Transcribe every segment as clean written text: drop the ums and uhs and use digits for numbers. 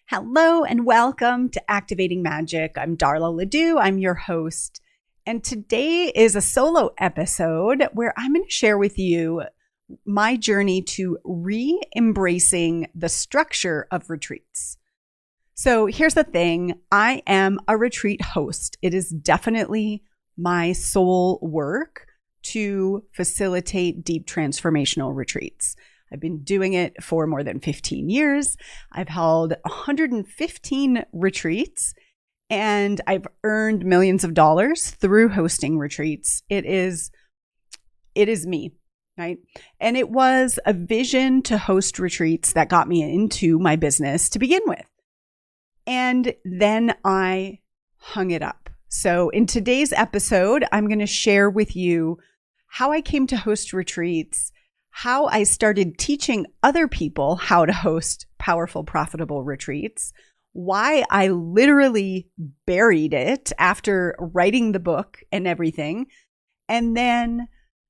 Hello and welcome to Activating Magic. I'm Darla Ledoux. I'm your host. And today is a solo episode where I'm going to share with you my journey to re-embracing the structure of retreats. So here's the thing. I am a retreat host. It is definitely my soul work to facilitate deep transformational retreats. I've been doing it for more than 15 years. I've held 115 retreats and I've earned millions of dollars through hosting retreats. It is me, right? And it was a vision to host retreats that got me into my business to begin with. And then I hung it up. So in today's episode, I'm going to share with you how I came to host retreats, how I started teaching other people how to host powerful, profitable retreats, why I literally buried it after writing the book and everything, and then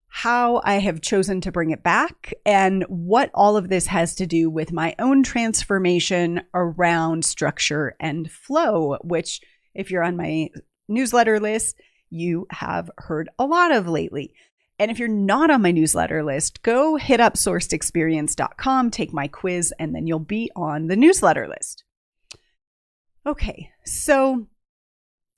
how I have chosen to bring it back and what all of this has to do with my own transformation around structure and flow, which if you're on my newsletter list, you have heard a lot of lately. And if you're not on my newsletter list, go hit up sourcedexperience.com, take my quiz, and then you'll be on the newsletter list. Okay, so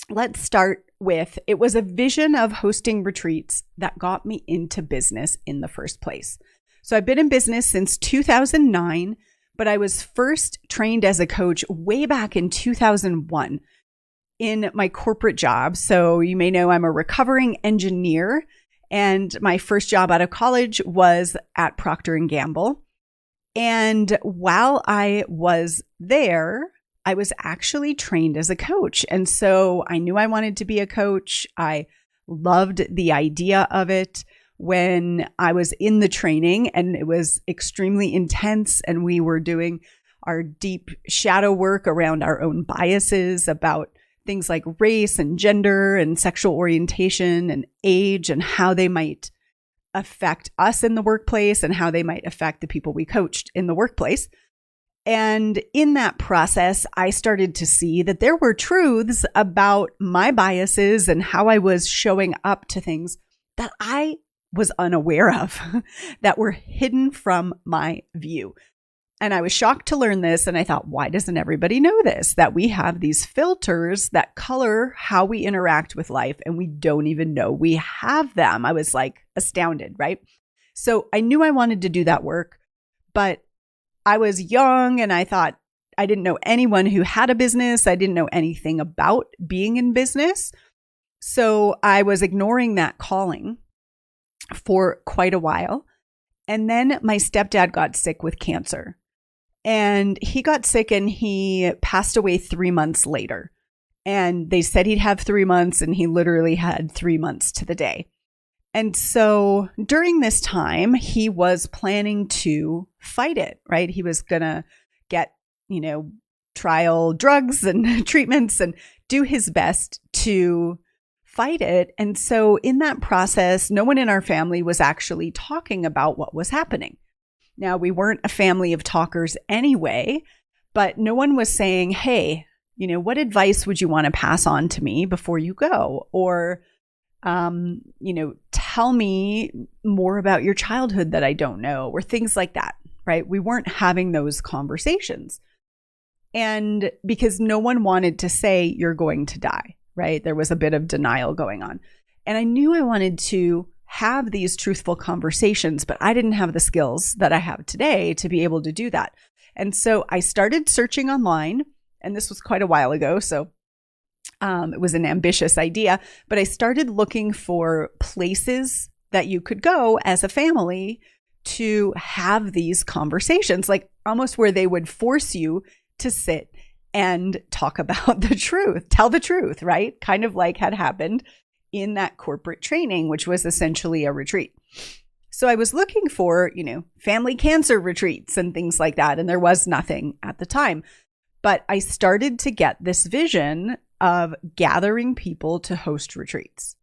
let's start with, it was a vision of hosting retreats that got me into business in the first place. So I've been in business since 2009, but I was first trained as a coach way back in 2001 in my corporate job. So you may know I'm a recovering engineer. And my first job out of college was at Procter & Gamble. And while I was there, I was actually trained as a coach. And so I knew I wanted to be a coach. I loved the idea of it when I was in the training, and it was extremely intense. And we were doing our deep shadow work around our own biases about things like race and gender and sexual orientation and age and how they might affect us in the workplace and how they might affect the people we coached in the workplace. And in that process, I started to see that there were truths about my biases and how I was showing up to things that I was unaware of, that were hidden from my view. And I was shocked to learn this. And I thought, why doesn't everybody know this? That we have these filters that color how we interact with life, and we don't even know we have them. I was like astounded, right? So I knew I wanted to do that work, but I was young and I thought I didn't know anyone who had a business. I didn't know anything about being in business. So I was ignoring that calling for quite a while. And then my stepdad got sick with cancer. And he got sick and he passed away 3 months later. And they said he'd have 3 months, and he literally had 3 months to the day. And so during this time, he was planning to fight it, right? He was going to get, trial drugs and treatments and do his best to fight it. And so in that process, no one in our family was actually talking about what was happening. Now, we weren't a family of talkers anyway, but no one was saying, hey, what advice would you want to pass on to me before you go? Or, tell me more about your childhood that I don't know, or things like that, right? We weren't having those conversations. And because no one wanted to say, you're going to die, right? There was a bit of denial going on. And I knew I wanted to have these truthful conversations, but I didn't have the skills that I have today to be able to do that. And so I started searching online, and this was quite a while ago. So it was an ambitious idea, but I started looking for places that you could go as a family to have these conversations, like almost where they would force you to sit and talk about the truth, tell the truth, right? Kind of like had happened in that corporate training, which was essentially a retreat. So I was looking for, family cancer retreats and things like that. And there was nothing at the time. But I started to get this vision of gathering people to host retreats.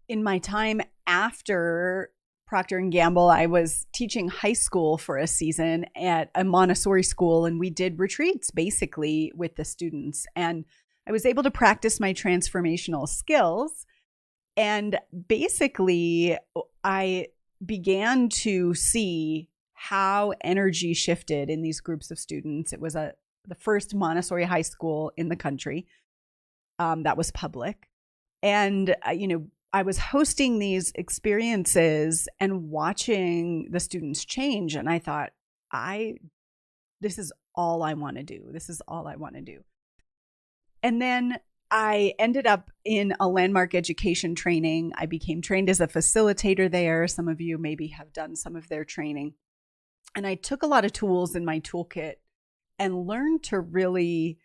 In my time after Procter and Gamble, I was teaching high school for a season at a Montessori school, and we did retreats basically with the students. And I was able to practice my transformational skills. And basically, I began to see how energy shifted in these groups of students. It was the first Montessori high school in the country that was public. And, I was hosting these experiences and watching the students change. And I thought, this is all I want to do. This is all I want to do. And then I ended up in a landmark education training. I became trained as a facilitator there. Some of you maybe have done some of their training. And I took a lot of tools in my toolkit and learned to really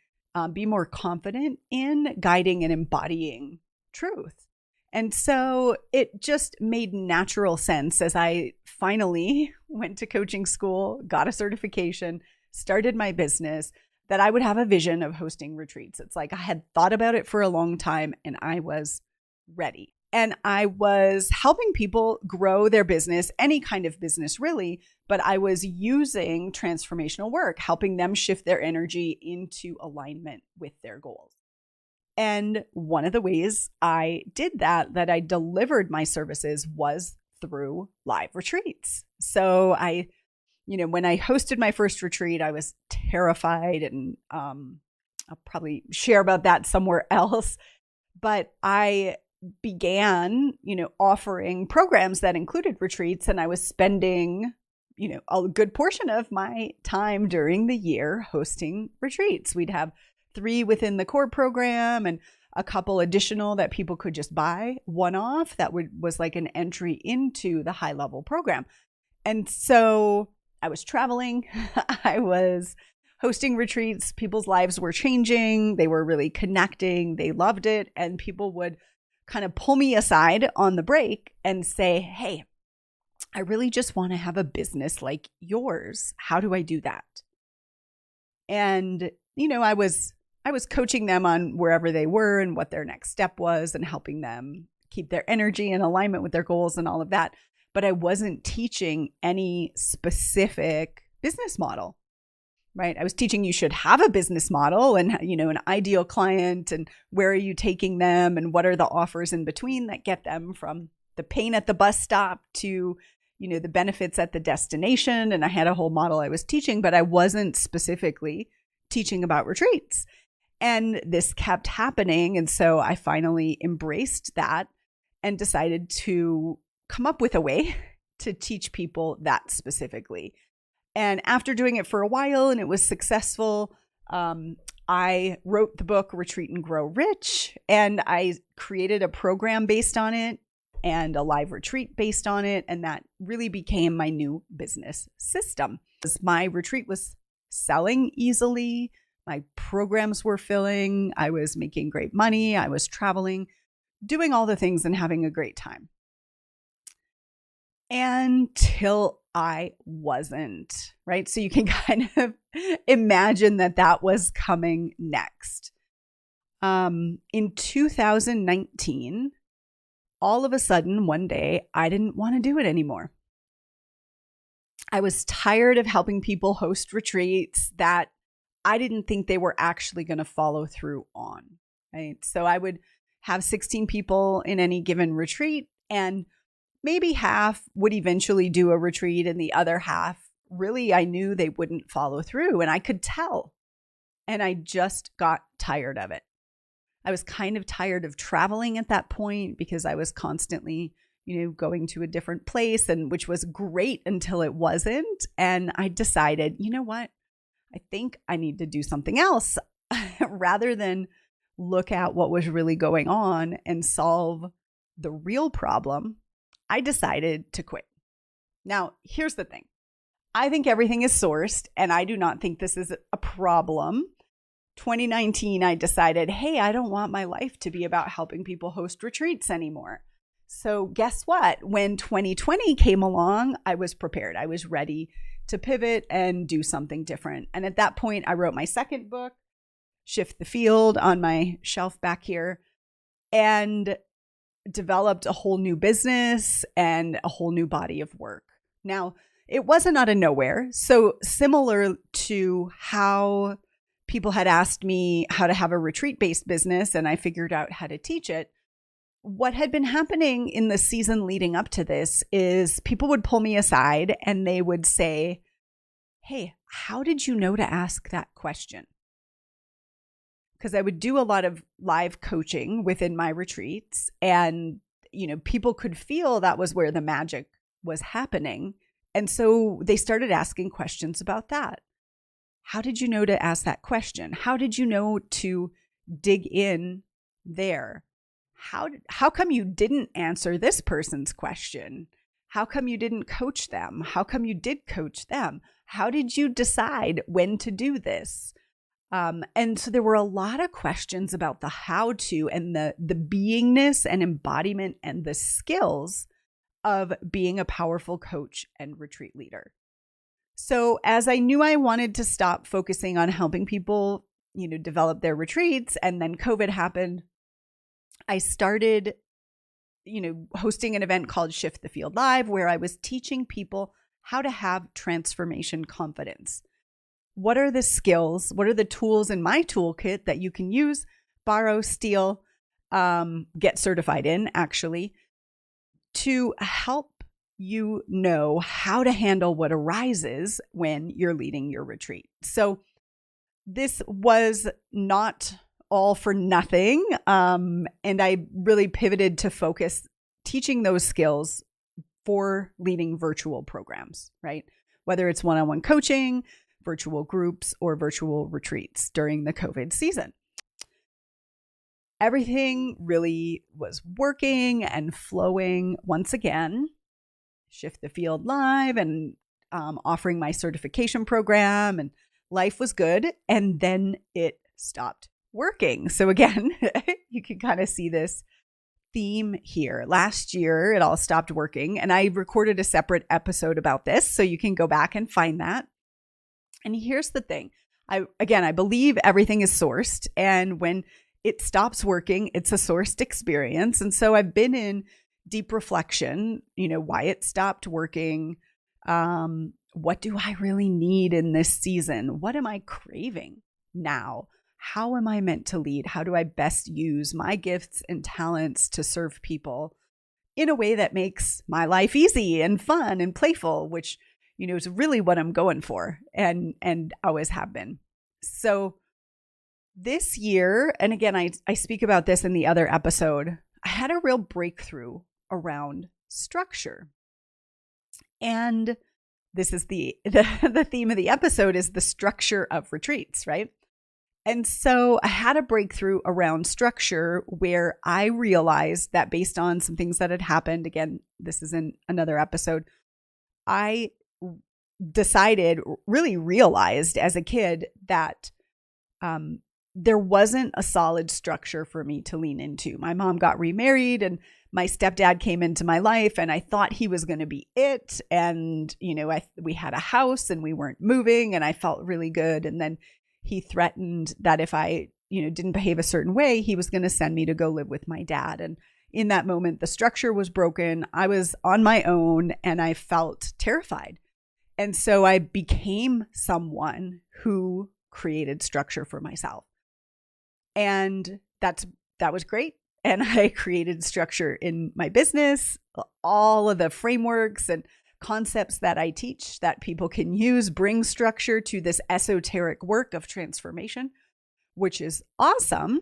be more confident in guiding and embodying truth. And so it just made natural sense as I finally went to coaching school, got a certification, started my business, that I would have a vision of hosting retreats. It's like I had thought about it for a long time and I was ready. And I was helping people grow their business, any kind of business really, but I was using transformational work, helping them shift their energy into alignment with their goals. And one of the ways I did that I delivered my services was through live retreats. So when I hosted my first retreat, I was terrified, and I'll probably share about that somewhere else. But I began, offering programs that included retreats, and I was spending, a good portion of my time during the year hosting retreats. We'd have 3 within the core program and a couple additional that people could just buy one-off. That was like an entry into the high-level program. And so I was traveling. I was hosting retreats. People's lives were changing. They were really connecting. They loved it. And people would kind of pull me aside on the break and say, hey, I really just want to have a business like yours. How do I do that? And, I was coaching them on wherever they were and what their next step was and helping them keep their energy in alignment with their goals and all of that. But I wasn't teaching any specific business model, right? I was teaching you should have a business model and, an ideal client and where are you taking them and what are the offers in between that get them from the pain at the bus stop to, the benefits at the destination. And I had a whole model I was teaching, but I wasn't specifically teaching about retreats. And this kept happening. And so I finally embraced that and decided to come up with a way to teach people that specifically. And after doing it for a while and it was successful, I wrote the book Retreat and Grow Rich, and I created a program based on it and a live retreat based on it. And that really became my new business system. My retreat was selling easily. My programs were filling. I was making great money. I was traveling, doing all the things and having a great time. Until I wasn't, right? So you can kind of imagine that was coming next. In 2019, all of a sudden, one day, I didn't want to do it anymore. I was tired of helping people host retreats that I didn't think they were actually going to follow through on, right? So I would have 16 people in any given retreat, and maybe half would eventually do a retreat, and the other half, really, I knew they wouldn't follow through, and I could tell. And I just got tired of it. I was kind of tired of traveling at that point because I was constantly, going to a different place, and which was great until it wasn't. And I decided, you know what? I think I need to do something else rather than look at what was really going on and solve the real problem. I decided to quit. Now, here's the thing. I think everything is sourced, and I do not think this is a problem. 2019, I decided, hey, I don't want my life to be about helping people host retreats anymore. So guess what? When 2020 came along, I was prepared. I was ready to pivot and do something different. And at that point, I wrote my second book, Shift the Field, on my shelf back here. And developed a whole new business and a whole new body of work. Now, it wasn't out of nowhere. So similar to how people had asked me how to have a retreat-based business and I figured out how to teach it, what had been happening in the season leading up to this is people would pull me aside and they would say, hey, how did you know to ask that question? Because I would do a lot of live coaching within my retreats and, people could feel that was where the magic was happening. And so they started asking questions about that. How did you know to ask that question? How did you know to dig in there? How come you didn't answer this person's question? How come you didn't coach them? How come you did coach them? How did you decide when to do this? And so there were a lot of questions about the how to and the beingness and embodiment and the skills of being a powerful coach and retreat leader. So as I knew I wanted to stop focusing on helping people, develop their retreats, and then COVID happened, I started, hosting an event called Shift the Field Live, where I was teaching people how to have transformation confidence. What are the skills? What are the tools in my toolkit that you can use, borrow, steal, get certified in, actually, to help you know how to handle what arises when you're leading your retreat. So this was not all for nothing. And I really pivoted to focus teaching those skills for leading virtual programs, right? Whether it's one-on-one coaching, virtual groups, or virtual retreats during the COVID season. Everything really was working and flowing once again. Shift the Field Live and offering my certification program, and life was good. And then it stopped working. So again, you can kind of see this theme here. Last year, it all stopped working, and I recorded a separate episode about this, so you can go back and find that. And here's the thing. I believe everything is sourced, and when it stops working, it's a sourced experience. And so I've been in deep reflection, why it stopped working. What do I really need in this season? What am I craving now? How am I meant to lead? How do I best use my gifts and talents to serve people in a way that makes my life easy and fun and playful, which, is really what I'm going for and always have been. So this year, and again, I speak about this in the other episode, I had a real breakthrough around structure. And this is the theme of the episode is the structure of retreats, right? And so I had a breakthrough around structure where I realized that based on some things that had happened, again, this is in another episode, I really realized as a kid that there wasn't a solid structure for me to lean into. My mom got remarried and my stepdad came into my life, and I thought he was going to be it. And, we had a house and we weren't moving, and I felt really good. And then he threatened that if I, didn't behave a certain way, he was going to send me to go live with my dad. And in that moment, the structure was broken. I was on my own and I felt terrified. And so I became someone who created structure for myself. And that was great. And I created structure in my business, all of the frameworks and concepts that I teach that people can use, bring structure to this esoteric work of transformation, which is awesome.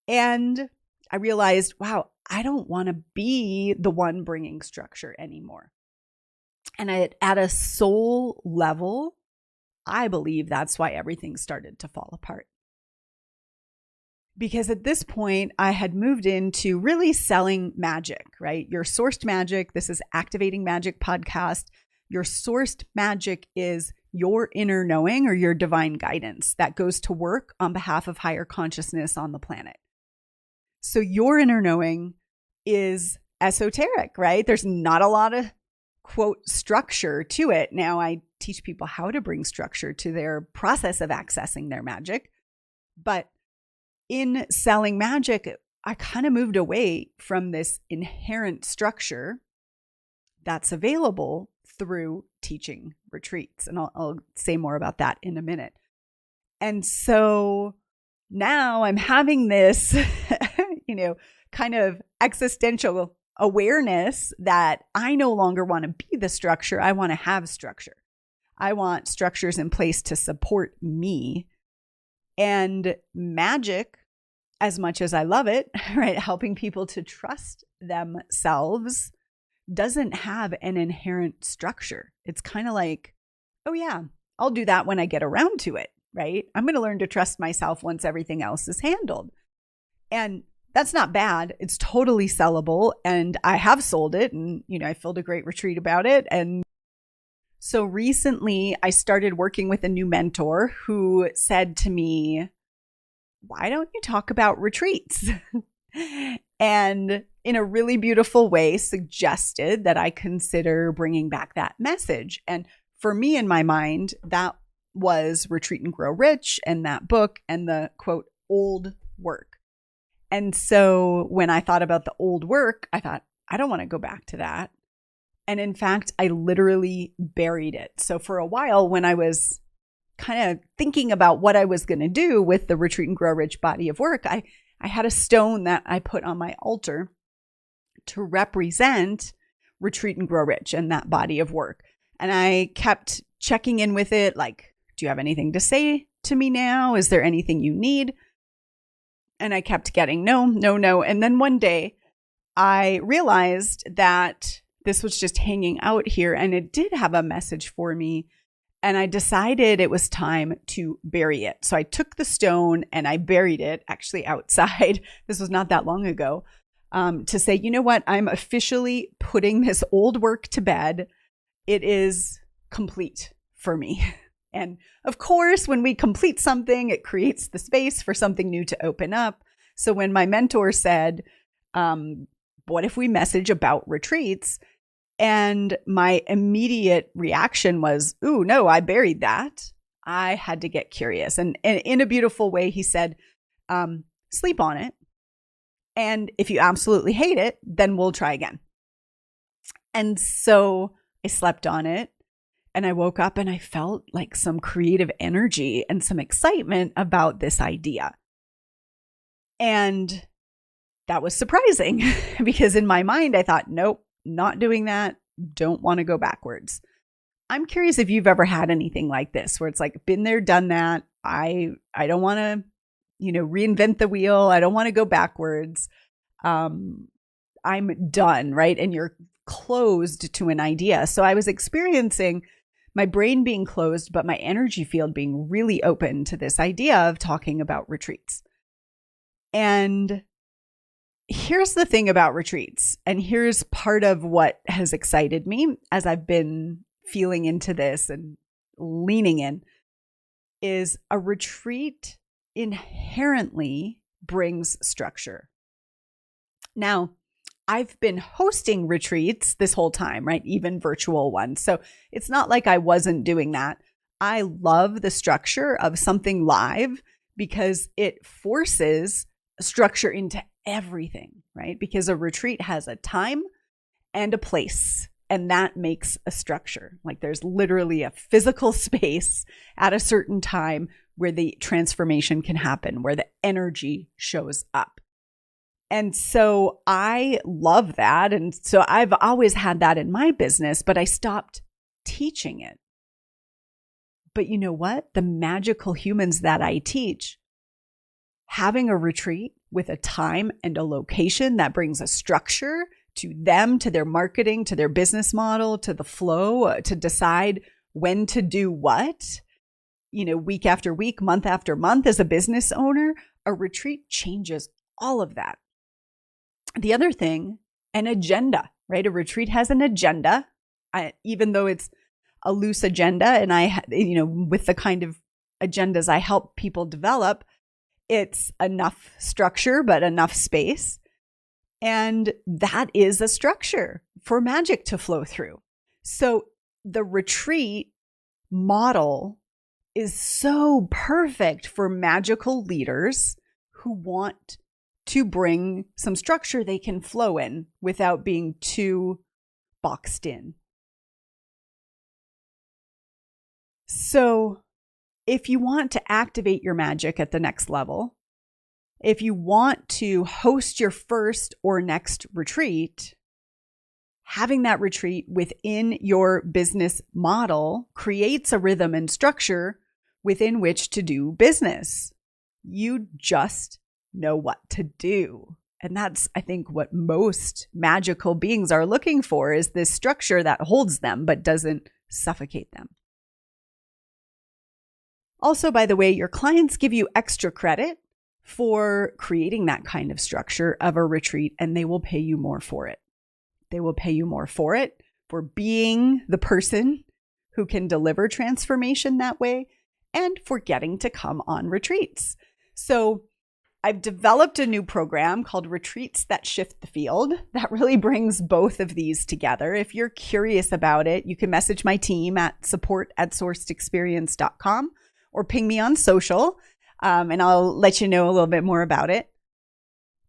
And I realized, wow, I don't want to be the one bringing structure anymore. And at a soul level, I believe that's why everything started to fall apart. Because at this point, I had moved into really selling magic, right? Your sourced magic. This is Activating Magic podcast. Your sourced magic is your inner knowing or your divine guidance that goes to work on behalf of higher consciousness on the planet. So your inner knowing is esoteric, right? There's not a lot of, quote, structure to it. Now, I teach people how to bring structure to their process of accessing their magic. But in selling magic, I kind of moved away from this inherent structure that's available through teaching retreats. And I'll say more about that in a minute. And so now I'm having this, kind of existential awareness that I no longer want to be the structure. I want to have structure. I want structures in place to support me. And magic, as much as I love it, right, helping people to trust themselves, doesn't have an inherent structure. It's kind of like, oh yeah, I'll do that when I get around to it, right? I'm going to learn to trust myself once everything else is handled. And that's not bad. It's totally sellable. And I have sold it, and, I filled a great retreat about it. And so recently I started working with a new mentor who said to me, why don't you talk about retreats? And in a really beautiful way suggested that I consider bringing back that message. And for me, in my mind, that was Retreat and Grow Rich and that book and the quote, old work. And so when I thought about the old work, I thought, I don't want to go back to that. And in fact, I literally buried it. So for a while, when I was kind of thinking about what I was going to do with the Retreat and Grow Rich body of work, I had a stone that I put on my altar to represent Retreat and Grow Rich and that body of work. And I kept checking in with it, like, do you have anything to say to me now? Is there anything you need? And I kept getting no. And then one day I realized that this was just hanging out here and it did have a message for me. And I decided it was time to bury it. So I took the stone and I buried it actually outside. This was not that long ago, to say, you know what? I'm officially putting this old work to bed. It is complete for me. And of course, when we complete something, it creates the space for something new to open up. So when my mentor said, what if we message about retreats? And my immediate reaction was, ooh, no, I buried that. I had to get curious. And in a beautiful way, he said, sleep on it. And if you absolutely hate it, then we'll try again. And so I slept on it. And I woke up and I felt like some creative energy and some excitement about this idea. And that was surprising because in my mind, I thought, nope, not doing that. Don't want to go backwards. I'm curious if you've ever had anything like this where it's like, been there, done that. I don't want to, reinvent the wheel. I don't want to go backwards. I'm done, right? And you're closed to an idea. So I was experiencing my brain being closed, but my energy field being really open to this idea of talking about retreats. And here's the thing about retreats, and here's part of what has excited me as I've been feeling into this and leaning in, is a retreat inherently brings structure. Now, I've been hosting retreats this whole time, right? Even virtual ones. So it's not like I wasn't doing that. I love the structure of something live because it forces structure into everything, right? Because a retreat has a time and a place, and that makes a structure. Like there's literally a physical space at a certain time where the transformation can happen, where the energy shows up. And so I love that. And so I've always had that in my business, but I stopped teaching it. But you know what? The magical humans that I teach, having a retreat with a time and a location that brings a structure to them, to their marketing, to their business model, to the flow, to decide when to do what, week after week, month after month as a business owner, a retreat changes all of that. The other thing, an agenda, right? A retreat has an agenda, even though it's a loose agenda. And with the kind of agendas I help people develop, it's enough structure, but enough space. And that is a structure for magic to flow through. So the retreat model is so perfect for magical leaders who want to bring some structure they can flow in without being too boxed in. So if you want to activate your magic at the next level, if you want to host your first or next retreat, having that retreat within your business model creates a rhythm and structure within which to do business. You just know what to do. And that's, I think, what most magical beings are looking for, is this structure that holds them but doesn't suffocate them. Also, by the way, your clients give you extra credit for creating that kind of structure of a retreat, and they will pay you more for it. They will pay you more for it, for being the person who can deliver transformation that way, and for getting to come on retreats. So I've developed a new program called Retreats That Shift the Field that really brings both of these together. If you're curious about it, you can message my team at support@sourcedexperience.com or ping me on social, and I'll let you know a little bit more about it.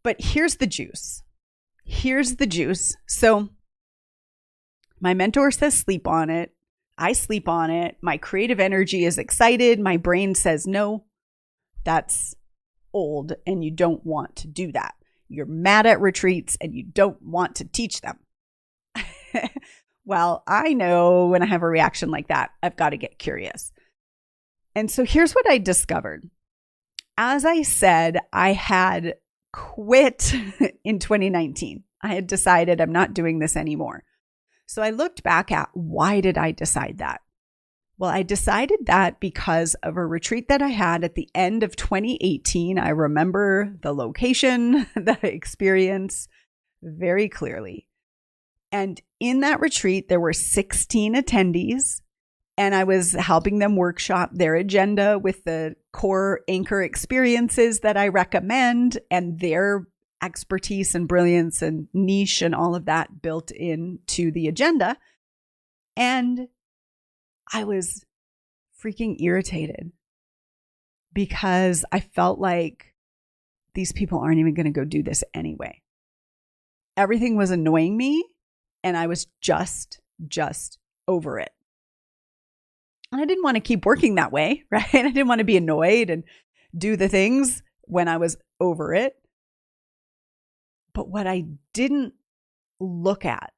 But here's the juice. Here's the juice. So my mentor says sleep on it. I sleep on it. My creative energy is excited. My brain says, no, that's old and you don't want to do that. You're mad at retreats and you don't want to teach them. Well, I know when I have a reaction like that, I've got to get curious. And so here's what I discovered. As I said, I had quit in 2019. I had decided I'm not doing this anymore. So I looked back at, why did I decide that? Well, I decided that because of a retreat that I had at the end of 2018. I remember the location, the experience very clearly. And in that retreat, there were 16 attendees, and I was helping them workshop their agenda with the core anchor experiences that I recommend, and their expertise and brilliance and niche and all of that built into the agenda. And I was freaking irritated because I felt like these people aren't even going to go do this anyway. Everything was annoying me, and I was just over it. And I didn't want to keep working that way, right? I didn't want to be annoyed and do the things when I was over it. But what I didn't look at,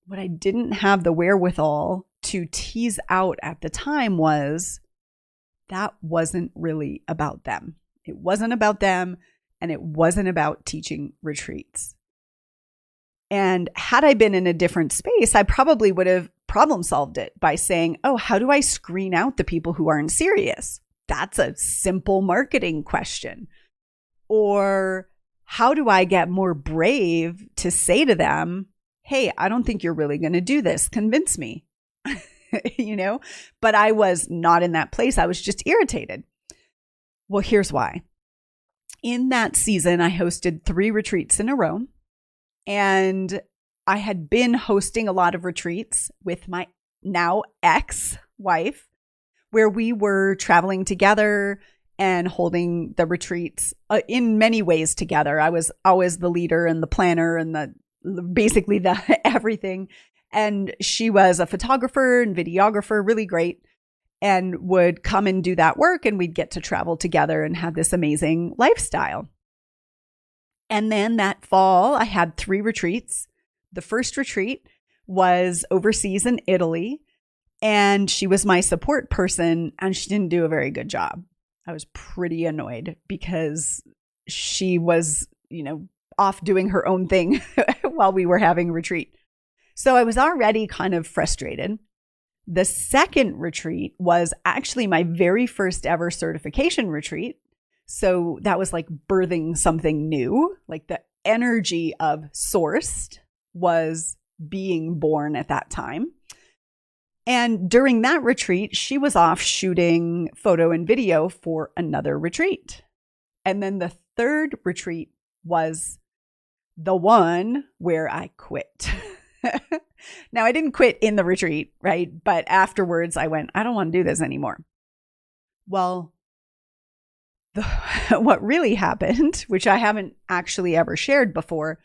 what I didn't have the wherewithal to tease out at the time, was that wasn't really about them. It wasn't about them, and it wasn't about teaching retreats. And had I been in a different space, I probably would have problem solved it by saying, oh, how do I screen out the people who aren't serious? That's a simple marketing question. Or how do I get more brave to say to them, hey, I don't think you're really going to do this. Convince me, but I was not in that place. I was just irritated. Well, here's why. In that season, I hosted 3 retreats in a row, and I had been hosting a lot of retreats with my now ex-wife, where we were traveling together and holding the retreats in many ways together. I was always the leader and the planner and basically the everything. And she was a photographer and videographer, really great, and would come and do that work, and we'd get to travel together and have this amazing lifestyle. And then that fall, I had 3 retreats. The first retreat was overseas in Italy, and she was my support person, and she didn't do a very good job. I was pretty annoyed because she was, off doing her own thing while we were having a retreat. So I was already kind of frustrated. The second retreat was actually my very first ever certification retreat. So that was like birthing something new, like the energy of Sourced was being born at that time. And during that retreat, she was off shooting photo and video for another retreat. And then the third retreat was the one where I quit. Now, I didn't quit in the retreat, right? But afterwards I went, I don't want to do this anymore. Well, what really happened, which I haven't actually ever shared before,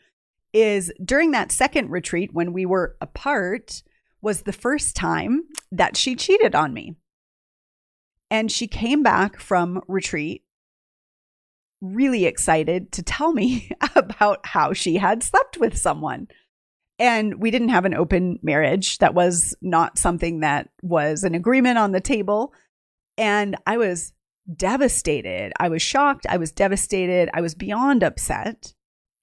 is during that second retreat when we were apart was the first time that she cheated on me. And she came back from retreat really excited to tell me about how she had slept with someone. And we didn't have an open marriage. That was not something that was an agreement on the table. And I was devastated. I was shocked. I was devastated. I was beyond upset.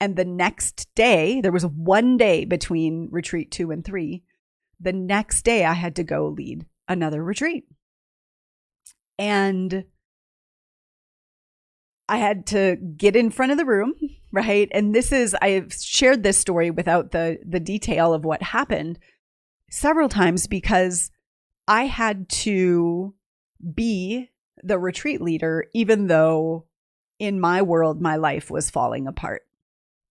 And the next day, there was one day between retreat 2 and 3. The next day, I had to go lead another retreat. And I had to get in front of the room, right? And I've shared this story without the detail of what happened several times because I had to be the retreat leader, even though in my world, my life was falling apart,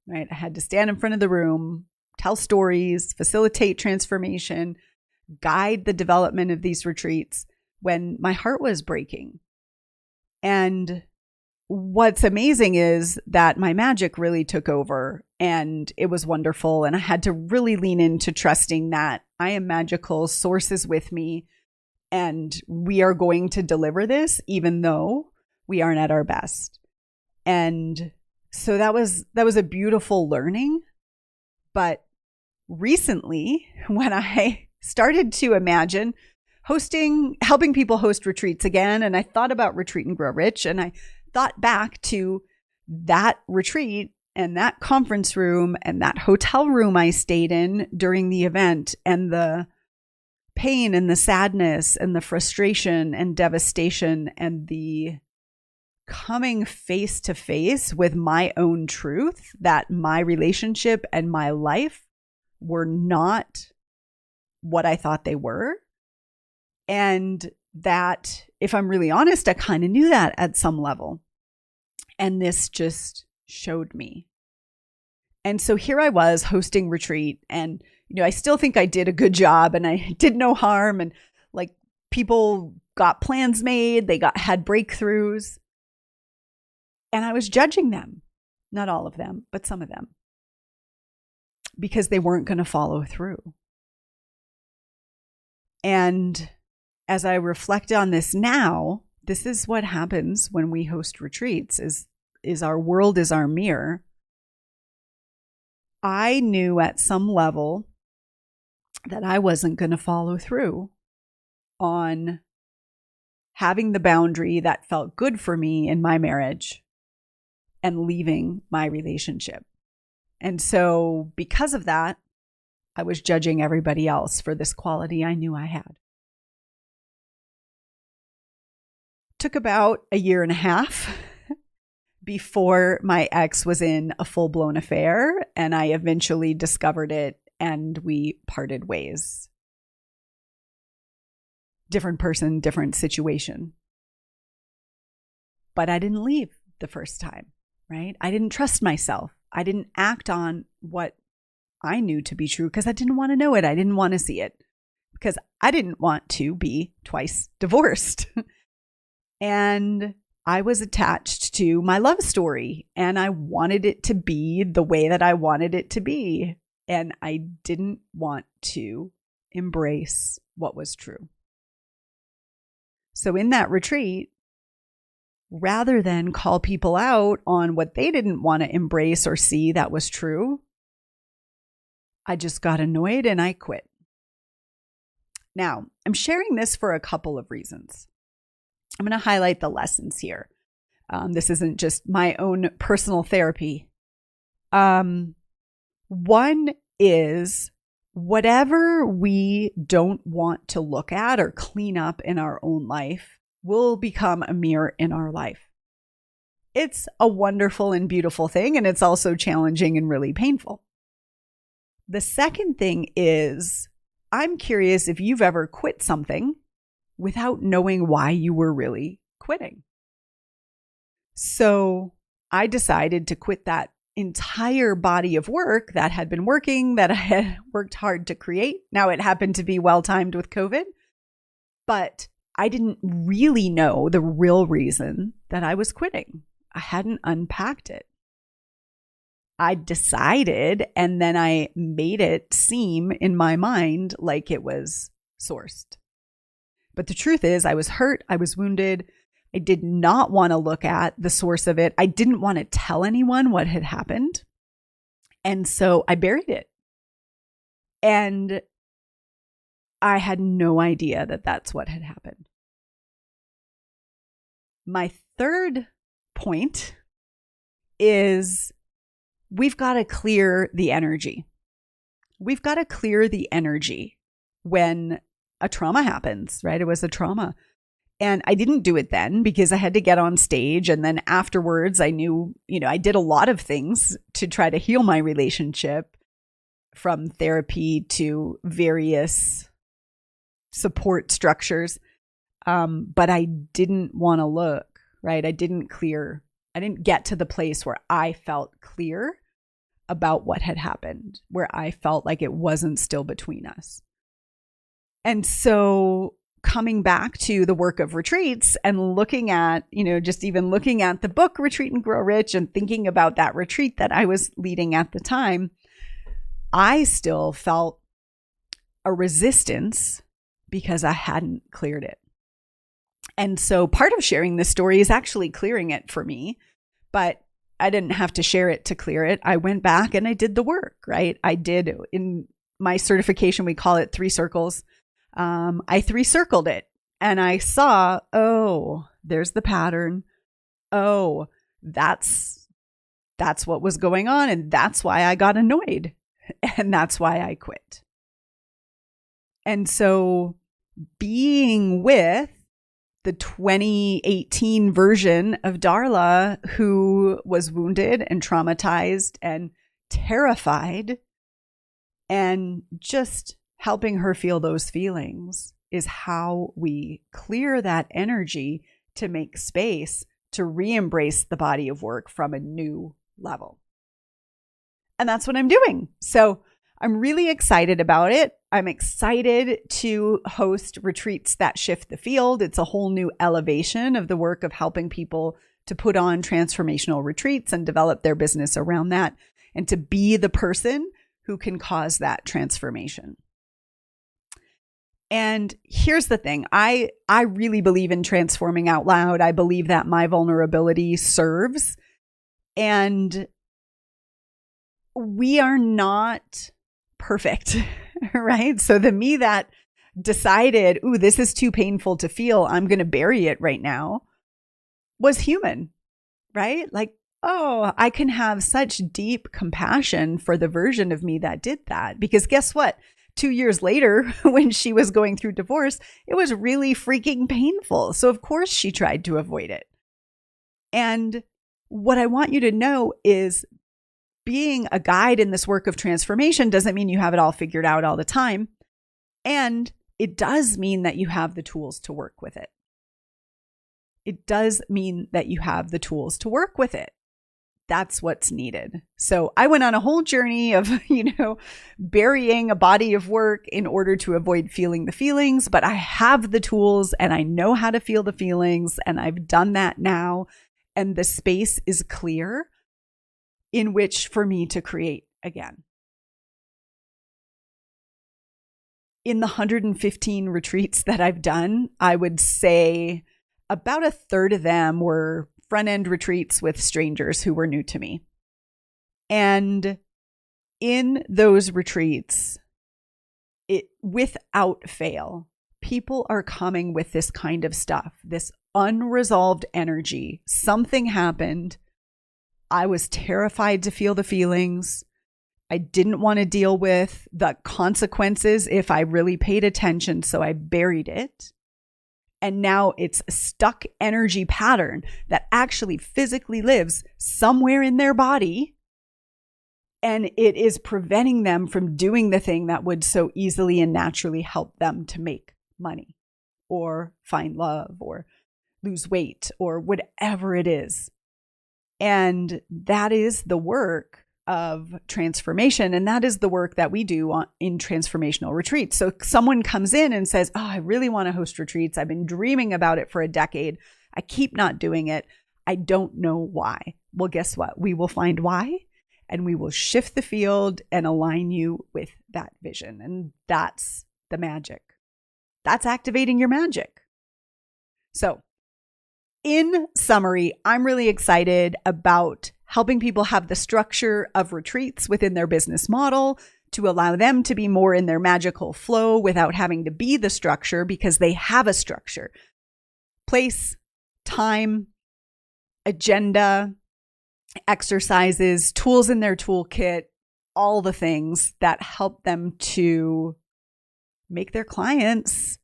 right? I had to stand in front of the room, tell stories, facilitate transformation, guide the development of these retreats when my heart was breaking. And what's amazing is that my magic really took over and it was wonderful. And I had to really lean into trusting that I am magical, source is with me, and we are going to deliver this even though we aren't at our best. And so that was a beautiful learning. But recently, when I started to imagine helping people host retreats again, and I thought about Retreat and Grow Rich, and I thought back to that retreat and that conference room and that hotel room I stayed in during the event, and the pain and the sadness and the frustration and devastation and the coming face to face with my own truth that my relationship and my life were not what I thought they were. And that, if I'm really honest, I kind of knew that at some level. And this just showed me. And so here I was hosting retreat, and I still think I did a good job and I did no harm, and like people got plans made, they had breakthroughs. And I was judging them, not all of them, but some of them, because they weren't going to follow through. And as I reflect on this now, this is what happens when we host retreats is our world is our mirror. I knew at some level that I wasn't going to follow through on having the boundary that felt good for me in my marriage and leaving my relationship. And so because of that, I was judging everybody else for this quality I knew I had. Took about a year and a half before my ex was in a full-blown affair, and I eventually discovered it and we parted ways. Different person, different situation. But I didn't leave the first time, right? I didn't trust myself. I didn't act on what I knew to be true because I didn't want to know it. I didn't want to see it because I didn't want to be twice divorced. And I was attached to my love story and I wanted it to be the way that I wanted it to be. And I didn't want to embrace what was true. So in that retreat, rather than call people out on what they didn't want to embrace or see that was true, I just got annoyed and I quit. Now, I'm sharing this for a couple of reasons. I'm going to highlight the lessons here. This isn't just my own personal therapy. One is whatever we don't want to look at or clean up in our own life will become a mirror in our life. It's a wonderful and beautiful thing, and it's also challenging and really painful. The second thing is, I'm curious if you've ever quit something without knowing why you were really quitting. So I decided to quit that entire body of work that had been working, that I had worked hard to create. Now, it happened to be well-timed with COVID, but I didn't really know the real reason that I was quitting. I hadn't unpacked it. I decided, and then I made it seem in my mind like it was sourced. But the truth is, I was hurt. I was wounded. I did not want to look at the source of it. I didn't want to tell anyone what had happened. And so I buried it. And I had no idea that that's what had happened. My third point is we've got to clear the energy. We've got to clear the energy when a trauma happens, right? It was a trauma. And I didn't do it then because I had to get on stage. And then afterwards, I knew, I did a lot of things to try to heal my relationship, from therapy to various support structures. But I didn't want to look, right? I didn't get to the place where I felt clear about what had happened, where I felt like it wasn't still between us. And so coming back to the work of retreats and looking at, just even looking at the book, Retreat and Grow Rich, and thinking about that retreat that I was leading at the time, I still felt a resistance because I hadn't cleared it. And so part of sharing this story is actually clearing it for me, but I didn't have to share it to clear it. I went back and I did the work, right? I did, in my certification, we call it 3 circles. I 3-circled it and I saw, oh, there's the pattern. Oh, that's what was going on. And that's why I got annoyed. And that's why I quit. And so being with the 2018 version of Darla, who was wounded and traumatized and terrified, and just helping her feel those feelings, is how we clear that energy to make space to re-embrace the body of work from a new level. And that's what I'm doing. So I'm really excited about it. I'm excited to host retreats that shift the field. It's a whole new elevation of the work of helping people to put on transformational retreats and develop their business around that, and to be the person who can cause that transformation. And here's the thing. I really believe in transforming out loud. I believe that my vulnerability serves. And we are not perfect, right? So the me that decided, ooh, this is too painful to feel, I'm going to bury it right now, was human, right? Like, oh, I can have such deep compassion for the version of me that did that. Because guess what? 2 years later, when she was going through divorce, it was really freaking painful. So of course she tried to avoid it. And what I want you to know is, being a guide in this work of transformation doesn't mean you have it all figured out all the time. And it does mean that you have the tools to work with it. It does mean that you have the tools to work with it. That's what's needed. So I went on a whole journey of, burying a body of work in order to avoid feeling the feelings, but I have the tools and I know how to feel the feelings, and I've done that now. And the space is clear in which for me to create again. In the 115 retreats that I've done, I would say about a third of them were front-end retreats with strangers who were new to me. And in those retreats, without fail, people are coming with this kind of stuff, this unresolved energy. Something happened. I was terrified to feel the feelings. I didn't want to deal with the consequences if I really paid attention, so I buried it. And now it's a stuck energy pattern that actually physically lives somewhere in their body. And it is preventing them from doing the thing that would so easily and naturally help them to make money or find love or lose weight or whatever it is. And that is the work of transformation. And that is the work that we do in transformational retreats. So someone comes in and says, oh, I really want to host retreats. I've been dreaming about it for a decade. I keep not doing it. I don't know why. Well, guess what? We will find why, and we will shift the field and align you with that vision. And that's the magic. That's activating your magic. So, in summary, I'm really excited about helping people have the structure of retreats within their business model to allow them to be more in their magical flow without having to be the structure, because they have a structure. Place, time, agenda, exercises, tools in their toolkit, all the things that help them to make their clients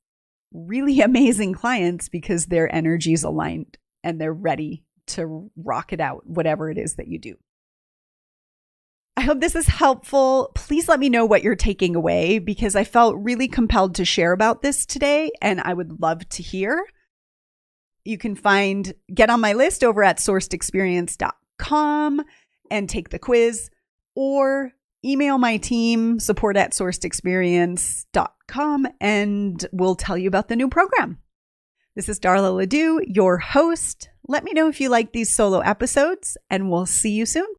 really amazing clients because their energy is aligned and they're ready to rock it out, whatever it is that you do. I hope this is helpful. Please let me know what you're taking away, because I felt really compelled to share about this today and I would love to hear. You can get on my list over at sourcedexperience.com and take the quiz, or email my team, support@sourcedexperience.com, and we'll tell you about the new program. This is Darla Ledoux, your host. Let me know if you like these solo episodes, and we'll see you soon.